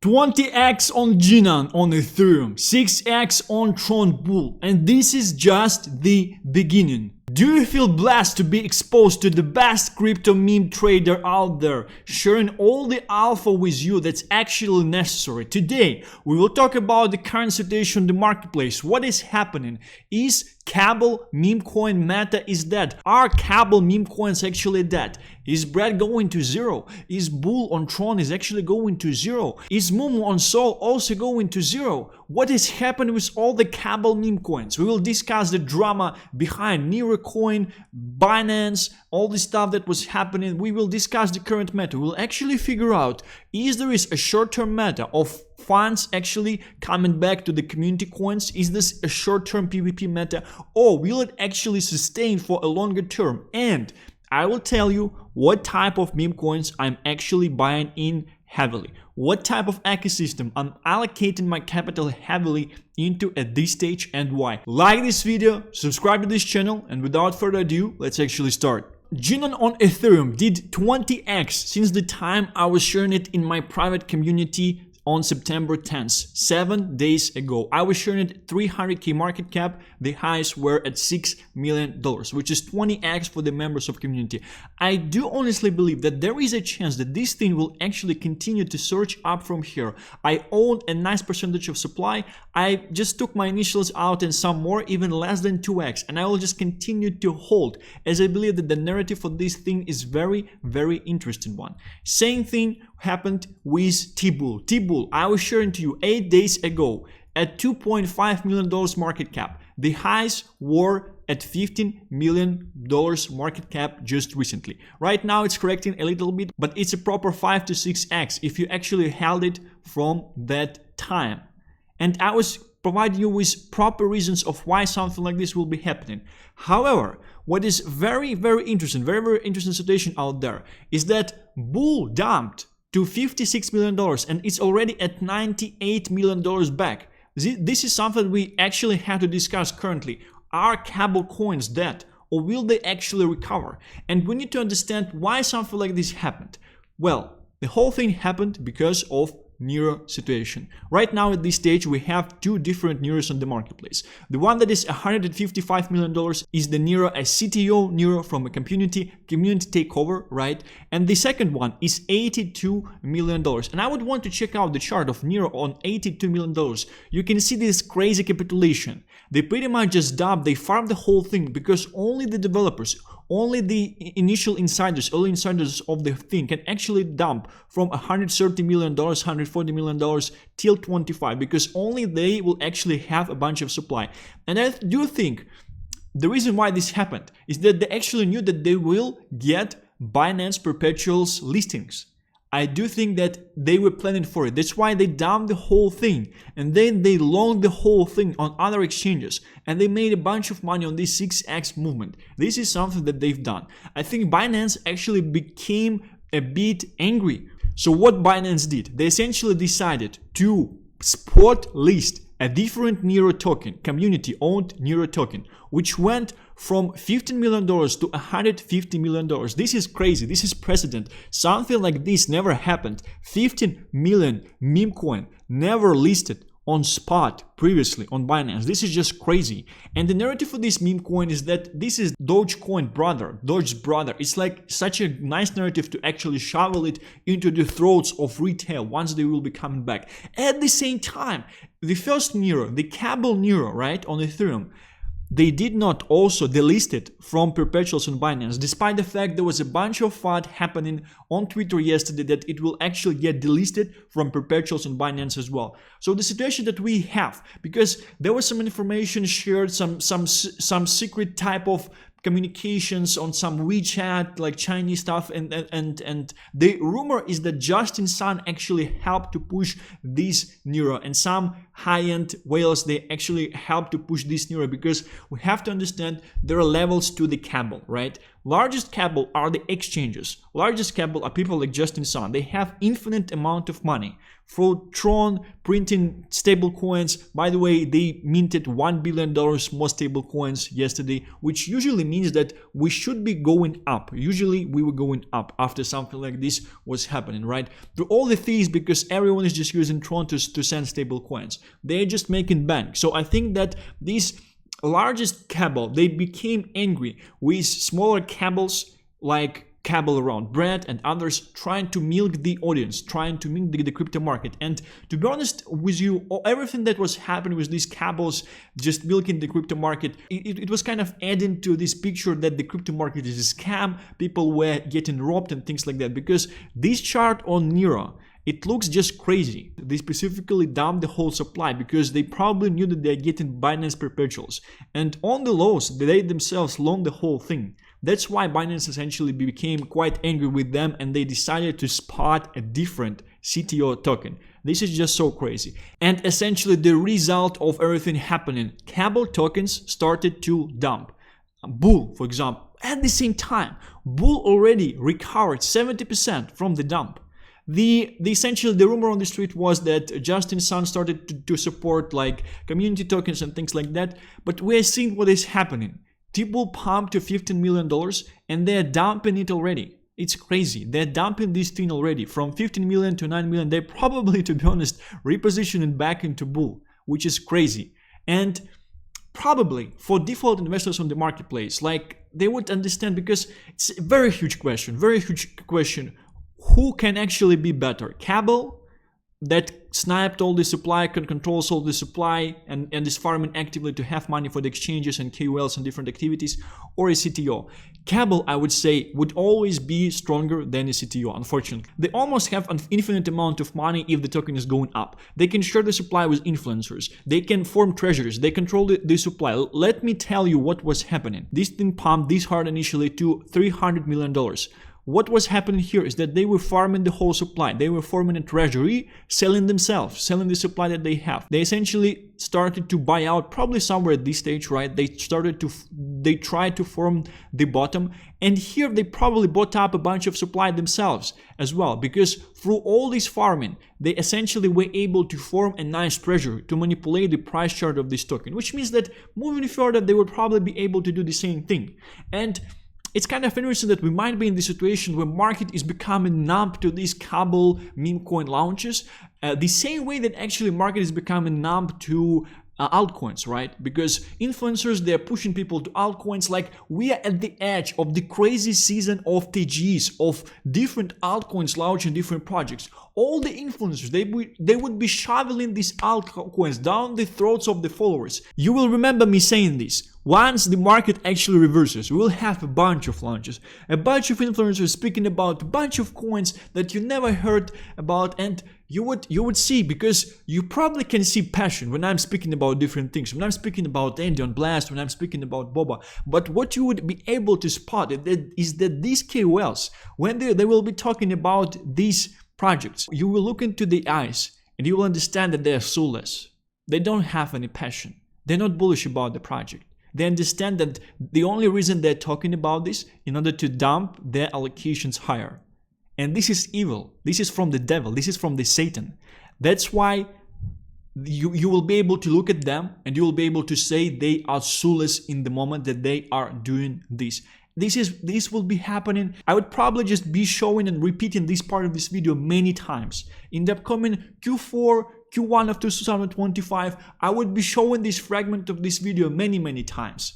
20x on Jinan on Ethereum, 6x on Tron Bull, and this is just the beginning. Do you feel blessed to be exposed to the best crypto meme trader out there, sharing all the alpha with you that's actually necessary? Today, we will talk about the current situation in the marketplace. What is happening? Is Cabal Memecoin meta is dead? Are Cabal Memecoins actually dead? Is Bread going to zero? Is Bull on Tron is actually going to zero? Is Mumu on Sol also going to zero? What is happening with all the Cabal Memecoins? We will discuss the drama behind Memecoin, Binance, all the stuff that was happening. We will discuss the current meta. We'll actually figure out is there is a short-term meta of funds actually coming back to the community coins. Is this a short-term PvP meta, or will it actually sustain for a longer term? And I will tell you what type of meme coins I'm actually buying in heavily, what type of ecosystem I'm allocating my capital heavily into at this stage, and why. Like this video, subscribe to this channel, and without further ado, let's actually start. Jinan on Ethereum did 20x since the time I was sharing it in my private community on September 10th, 7 days ago. I was sharing it 300k market cap. The highs were at $6 million, which is 20x for the members of community. I do honestly believe that there is a chance that this thing will actually continue to surge up from here. I own a nice percentage of supply. I just took my initials out and some more, even less than 2x, and I will just continue to hold, as I believe that the narrative for this thing is very, very interesting one. Same thing happened with T-Bull. T-Bull, I was sharing to you 8 days ago at $2.5 million market cap. The highs were at $15 million market cap just recently. Right now it's correcting a little bit, but it's a proper 5 to 6x if you actually held it from that time. And I was providing you with proper reasons of why something like this will be happening. However, what is very, very interesting, very interesting situation out there is that Bull dumped to $56 million and it's already at $98 million back. This is something we actually have to discuss currently. Are Cabal coins dead, or will they actually recover? And we need to understand why something like this happened. Well, the whole thing happened because of Nero situation. Right now at this stage we have two different Neros on the marketplace. The one that is $155 million is the Nero, a CTO Nero from a community takeover, right? And the second one is $82 million. And I would want to check out the chart of Nero on $82 million. You can see this crazy capitulation. They pretty much just dumped, they farmed the whole thing because only the developers, only the initial insiders, early insiders of the thing can actually dump from $130 million, $140 million till 25, because only they will actually have a bunch of supply. And I do think the reason why this happened is that they actually knew that they will get Binance Perpetuals listings. I do think that they were planning for it. That's why they dumped the whole thing, and then they longed the whole thing on other exchanges, and they made a bunch of money on this 6x movement. This is something that they've done. I think Binance actually became a bit angry. So what Binance did, they essentially decided to spot list a different Nero token, community owned Nero token, which went from $15 million to $150 million. This is crazy. This is precedent. Something like this never happened. 15 million meme coin never listed on spot previously on Binance. This is just crazy. And the narrative for this meme coin is that this is Doge's brother. It's like such a nice narrative to actually shovel it into the throats of retail once they will be coming back. At the same time, the first Nero, the Cabal Nero, right, on Ethereum, they did not also delist it from perpetuals on Binance, despite the fact there was a bunch of FUD happening on Twitter yesterday that it will actually get delisted from perpetuals on Binance as well. So the situation that we have, because there was some information shared, some secret type of communications on some WeChat, like Chinese stuff, and the rumor is that Justin Sun actually helped to push this Nero, and some high-end whales, they actually helped to push this Nero, because we have to understand there are levels to the Cabal, right? Largest cabal are the exchanges. Largest cabal are people like Justin Sun. They have infinite amount of money. Through Tron printing stable coins, by the way, they minted $1 billion more stable coins yesterday, which usually means that we should be going up. Usually we were going up after something like this was happening, right? Through all the fees, because everyone is just using Tron to send stable coins. They're just making bank. So I think that these largest cabal, they became angry with smaller cabals like cabal around Brad and others, trying to milk the audience, trying to milk the crypto market. And to be honest with you, everything that was happening with these cabals just milking the crypto market, it was kind of adding to this picture that the crypto market is a scam, people were getting robbed and things like that. Because this chart on Nero, it looks just crazy. They specifically dumped the whole supply because they probably knew that they're getting Binance perpetuals. And on the lows, they themselves long the whole thing. That's why Binance essentially became quite angry with them and they decided to spot a different CTO token. This is just so crazy. And essentially the result of everything happening, cabal tokens started to dump. Bull, for example, at the same time, Bull already recovered 70% from the dump. Essentially the rumor on the street was that Justin Sun started to support like community tokens and things like that, but we're seeing what is happening. People pumped to $15 million and they're dumping it already. It's crazy. They're dumping this thing already from 15 million to 9 million. They probably, to be honest, repositioning back into Bull, which is crazy. And probably for default investors on the marketplace, like they would understand, because it's a very huge question. Who can actually be better? Cabal that sniped all the supply, controls all the supply and is farming actively to have money for the exchanges and KOLs and different activities, or a CTO? Cabal, I would say, would always be stronger than a CTO, unfortunately. They almost have an infinite amount of money if the token is going up. They can share the supply with influencers. They can form treasuries. They control the supply. Let me tell you what was happening. This thing pumped this hard initially to $300 million. What was happening here is that they were farming the whole supply. They were forming a treasury, selling themselves, selling the supply that they have. They essentially started to buy out, probably somewhere at this stage, right? They tried to form the bottom, and here they probably bought up a bunch of supply themselves as well, because through all this farming, they essentially were able to form a nice treasury to manipulate the price chart of this token, which means that moving further, they will probably be able to do the same thing. And it's kind of interesting that we might be in the situation where market is becoming numb to these cabal Memecoin launches, the same way that actually market is becoming numb to altcoins, right? Because influencers, they're pushing people to altcoins. Like, we are at the edge of the crazy season of TGs, of different altcoins launching different projects. All the influencers, they would be shoveling these altcoins down the throats of the followers. You will remember me saying this. Once the market actually reverses, we will have a bunch of launches, a bunch of influencers speaking about a bunch of coins that you never heard about, and you would see, because you probably can see passion when I'm speaking about different things, when I'm speaking about Andy on Blast, when I'm speaking about Boba. But what you would be able to spot is that these KOLs, when they will be talking about these projects, you will look into the eyes and you will understand that they are soulless. They don't have any passion. They're not bullish about the project. They understand that the only reason they're talking about this in order to dump their allocations higher. And this is evil. This is from the devil. This is from the Satan. That's why you will be able to look at them and you will be able to say they are soulless in the moment that they are doing this. This will be happening. I would probably just be showing and repeating this part of this video many times. In the upcoming Q4, Q1 of 2025, I would be showing this fragment of this video many times,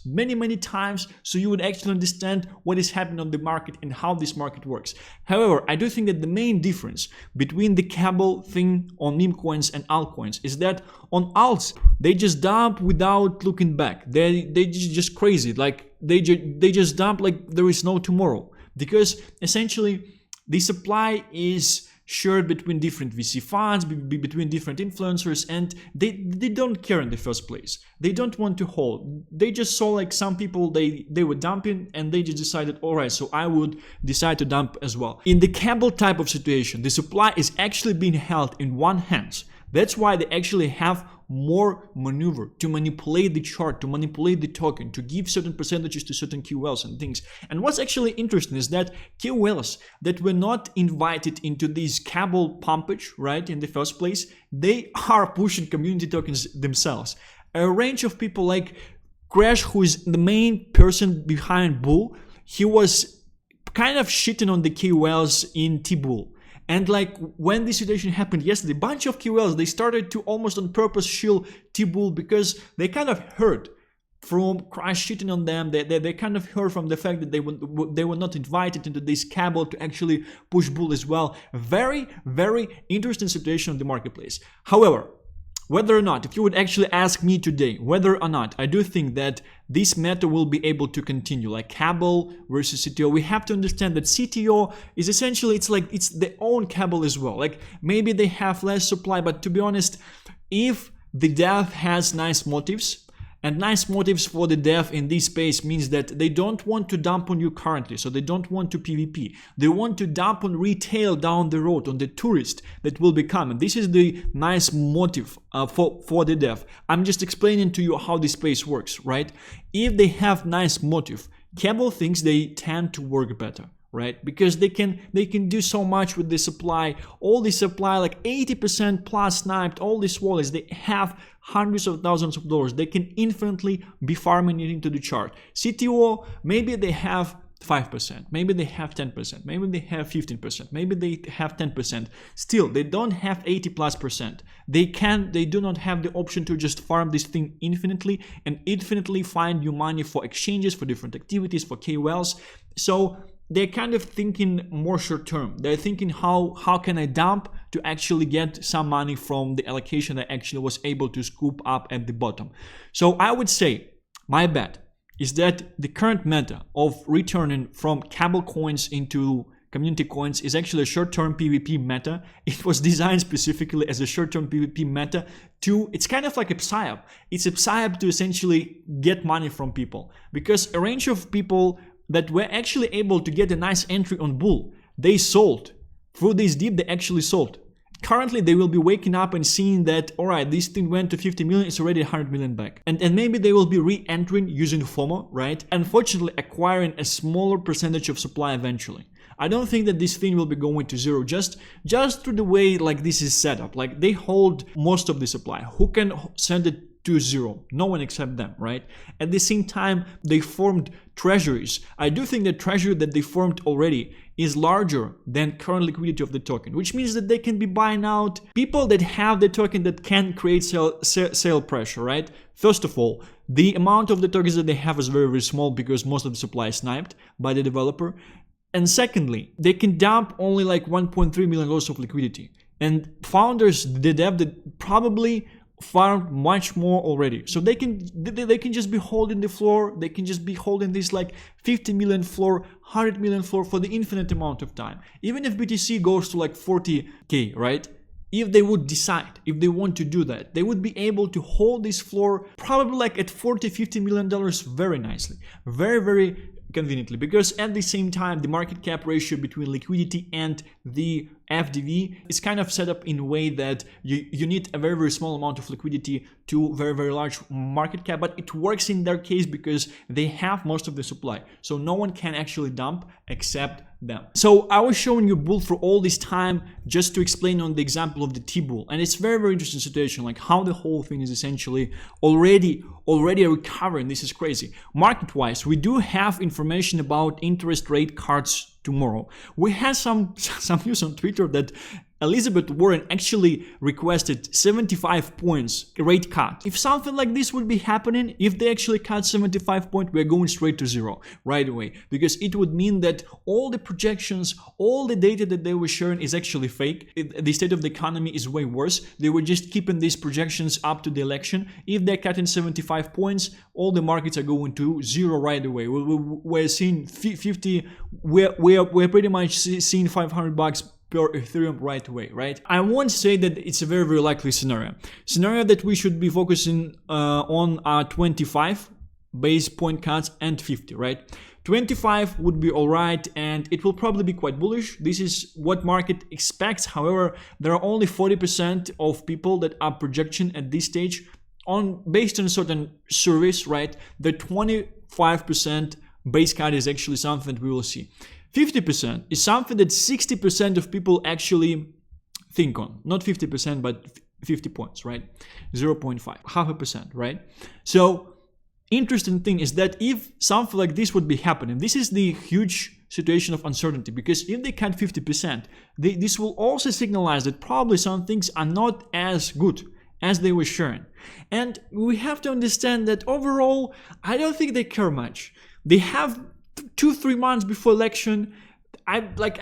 so you would actually understand what is happening on the market and how this market works. However, I do think that the main difference between the cabal thing on Memecoins and altcoins is that on alts, they just dump without looking back. They just crazy, like they just dump like there is no tomorrow, because essentially the supply is shared between different VC funds, between different influencers, and they don't care in the first place. They don't want to hold. They just saw like some people they were dumping, and they just decided, all right, so I would decide to dump as well. In the cabal type of situation, the supply is actually being held in one hand. That's why they actually have more maneuver to manipulate the chart, to manipulate the token, to give certain percentages to certain KOLs and things. And what's actually interesting is that KOLs that were not invited into this cabal pumpage, right, in the first place, they are pushing community tokens themselves. A range of people like Crash, who is the main person behind Bull, he was kind of shitting on the KOLs in T-Bull. And like when this situation happened yesterday, a bunch of KOLs, they started to almost on purpose shield T-Bull because they kind of heard from Crash shitting on them. They kind of heard from the fact that they were not invited into this cabal to actually push Bull as well. Very, very interesting situation in the marketplace. However, whether or not, if you would actually ask me today, whether or not, I do think that this meta will be able to continue, like cabal versus CTO. We have to understand that CTO is essentially, it's their own cabal as well. Like maybe they have less supply, but to be honest, if the dev has nice motives, and nice motives for the dev in this space means that they don't want to dump on you currently, so they don't want to PvP. They want to dump on retail down the road, on the tourist that will be coming. This is the nice motive for the dev. I'm just explaining to you how this space works, right? If they have nice motive, cabal thinks they tend to work better, right? Because they can do so much with the supply. All the supply, like 80% plus sniped, all these wallets, they have hundreds of thousands of dollars. They can infinitely be farming it into the chart. CTO, maybe they have 5%, maybe they have 10%, maybe they have 15%, maybe they have 10%. Still, they don't have 80+%. They do not have the option to just farm this thing infinitely and infinitely find new money for exchanges, for different activities, for KOLs. So they're kind of thinking more short term. They're thinking how can I dump to actually get some money from the allocation I actually was able to scoop up at the bottom. So I would say my bet is that the current meta of returning from cabal coins into community coins is actually a short-term PvP meta. It was designed specifically as a short-term PvP meta it's kind of like a PSYOP. It's a PSYOP to essentially get money from people, because a range of people that were actually able to get a nice entry on Bull, they sold. Through this dip, they actually sold. Currently, they will be waking up and seeing that, all right, this thing went to 50 million, it's already 100 million back. And maybe they will be re-entering using FOMO, right? Unfortunately, acquiring a smaller percentage of supply eventually. I don't think that this thing will be going to zero just through the way like this is set up. Like they hold most of the supply. Who can send it to zero? No one except them, right? At the same time, they formed treasuries. I do think the treasury that they formed already is larger than current liquidity of the token, which means that they can be buying out people that have the token that can create sale pressure, right? First of all, the amount of the tokens that they have is very, very small because most of the supply is sniped by the developer. And secondly, they can dump only like $1.3 million of liquidity. And founders, the dev, that probably farmed much more already, so they can just be holding the floor. They can just be holding this like 50 million floor, 100 million floor for the infinite amount of time. Even if BTC goes to like 40k, right? If they would decide, if they want to do that, they would be able to hold this floor probably like at $40-50 million very nicely, very, very conveniently, because at the same time the market cap ratio between liquidity and the FDV is kind of set up in a way that you need a very, very small amount of liquidity to very, very large market cap, but it works in their case because they have most of the supply, so no one can actually dump except them. So I was showing you Bull for all this time just to explain on the example of the T-Bull, and it's very, very interesting situation, like how the whole thing is essentially already recovering. This is crazy. Market wise, we do have information about interest rate cards tomorrow. We had some news on Twitter that Elizabeth Warren actually requested 75 points rate cut. If something like this would be happening, if they actually cut 75 points, we're going straight to zero right away, because it would mean that all the projections, all the data that they were sharing is actually fake. The state of the economy is way worse. They were just keeping these projections up to the election. If they're cutting 75 points, all the markets are going to zero right away. We're seeing 50, we're pretty much seeing $500 per Ethereum right away, right? I won't say that it's a very, very likely scenario that we should be focusing on 25 base point cuts and 50, right? 25 would be alright, and it will probably be quite bullish. This is what market expects. However, there are only 40% of people that are projection at this stage based on certain surveys, right? The 25% base card is actually something that we will see. 50% is something that 60% of people actually think on. Not 50%, but 50 points, right? 0.5, half a percent, right? So interesting thing is that if something like this would be happening, this is the huge situation of uncertainty, because if they cut 50%, this will also signalize that probably some things are not as good as they were sharing. And we have to understand that overall, I don't think they care much. They have 2-3 months before election. I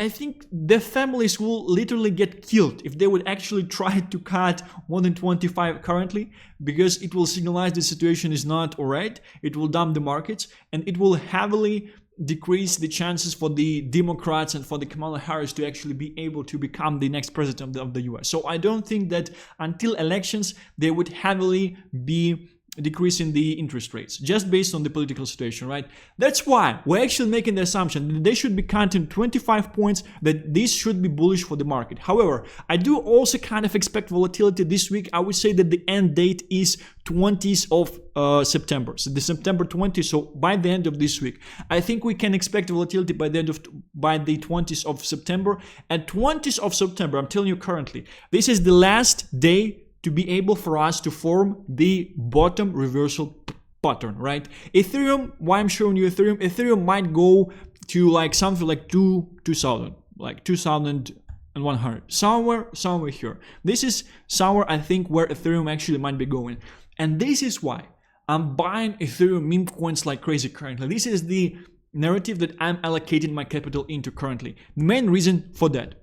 think their families will literally get killed if they would actually try to cut more than 25 currently, because it will signalize the situation is not alright. It will dump the markets, and it will heavily decrease the chances for the Democrats and for the Kamala Harris to actually be able to become the next president of the US. So I don't think that until elections they would heavily be decreasing the interest rates just based on the political situation, right? That's why we're actually making the assumption that they should be cutting 25 points, that this should be bullish for the market. However, I do also kind of expect volatility this week. I would say that the end date is 20th of September, so the September 20th. So by the end of this week, I think we can expect volatility by the 20th of September. At 20th of September, I'm telling you currently, this is the last day to be able for us to form the bottom reversal pattern, right? Ethereum, why I'm showing you Ethereum might go to like something like 2000, like 2100, somewhere here. This is somewhere I think where Ethereum actually might be going. And this is why I'm buying Ethereum meme coins like crazy currently. This is the narrative that I'm allocating my capital into currently. The main reason for that,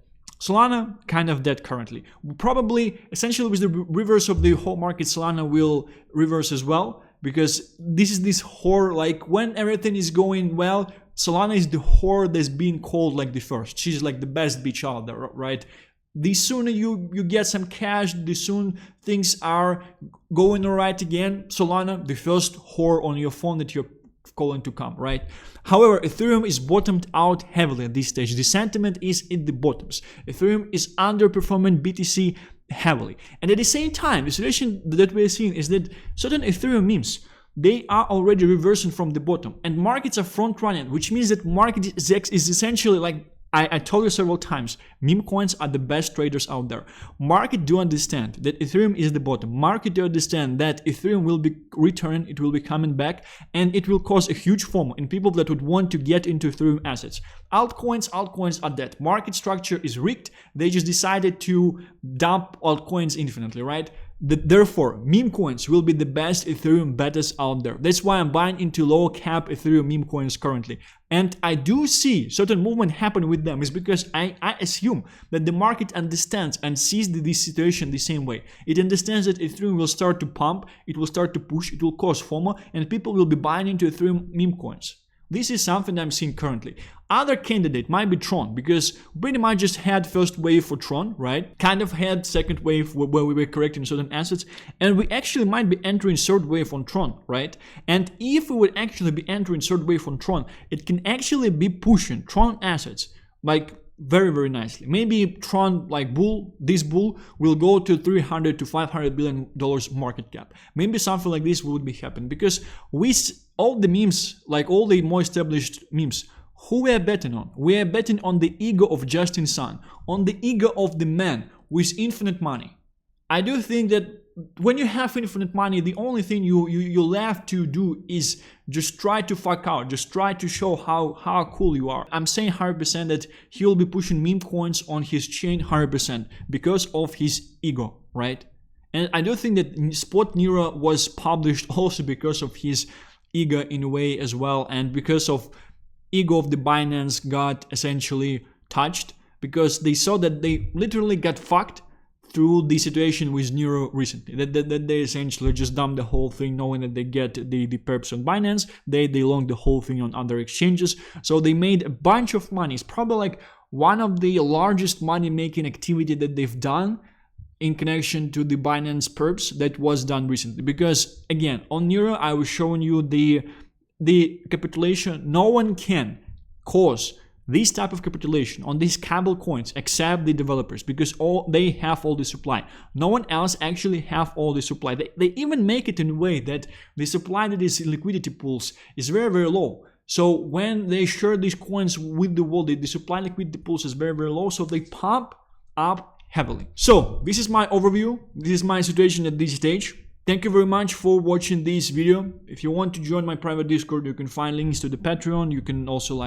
Solana kind of dead currently. Probably, essentially with the reverse of the whole market, Solana will reverse as well, because this is this whore, like when everything is going well, Solana is the whore that's being called like the first. She's like the best bitch out there, right? The sooner you get some cash, the soon things are going alright again. Solana, the first whore on your phone that you're calling to come, right? However, Ethereum is bottomed out heavily at this stage. The sentiment is in the bottoms. Ethereum is underperforming BTC heavily. And at the same time, the situation that we're seeing is that certain Ethereum memes, they are already reversing from the bottom, and markets are front running, which means that market is essentially like, I told you several times, meme coins are the best traders out there. Market do understand that Ethereum is the bottom. Market do understand that Ethereum will be returning, it will be coming back, and it will cause a huge FOMO in people that would want to get into Ethereum assets. Altcoins are dead. Market structure is rigged. They just decided to dump altcoins infinitely, right? Therefore, meme coins will be the best Ethereum betas out there. That's why I'm buying into low cap Ethereum meme coins currently. And I do see certain movement happen with them, is because I assume that the market understands and sees this situation the same way. It understands that Ethereum will start to pump, it will start to push, it will cause FOMO, and people will be buying into Ethereum meme coins. This is something I'm seeing currently. Other candidate might be Tron, because pretty much just had first wave for Tron, right? Kind of had second wave where we were correcting certain assets, and we actually might be entering third wave on Tron, right? And if we would actually be entering third wave on Tron, it can actually be pushing Tron assets like very, very nicely. Maybe Tron, like this bull will go to $300 to $500 billion market cap. Maybe something like this would be happening, because all the memes, like all the more established memes, who we are betting on? We are betting on the ego of Justin Sun, on the ego of the man with infinite money. I do think that when you have infinite money, the only thing you'll have to do is just try to fuck out, just try to show how cool you are. I'm saying 100% that he will be pushing meme coins on his chain 100% because of his ego, right? And I do think that Spot Nero was published also because of his ego in a way as well, and because of ego of the Binance got essentially touched, because they saw that they literally got fucked through the situation with Nero recently, that they essentially just dumped the whole thing, knowing that they get the perps on Binance, they longed the whole thing on other exchanges, so they made a bunch of money. It's probably like one of the largest money making activity that they've done in connection to the Binance perps that was done recently. Because again, on Nero I was showing you the the capitulation, no one can cause this type of capitulation on these Cabal coins except the developers, because they have all the supply. No one else actually have all the supply. They even make it in a way that the supply that is in liquidity pools is very, very low. So when they share these coins with the world, the supply liquidity pools is very, very low, so they pump up heavily. So this is my overview. This is my situation at this stage. Thank you very much for watching this video. If you want to join my private Discord, you can find links to the Patreon. You can also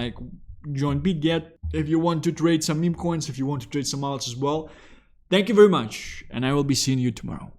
join BitGet if you want to trade some meme coins, if you want to trade some alts as well. Thank you very much, and I will be seeing you tomorrow.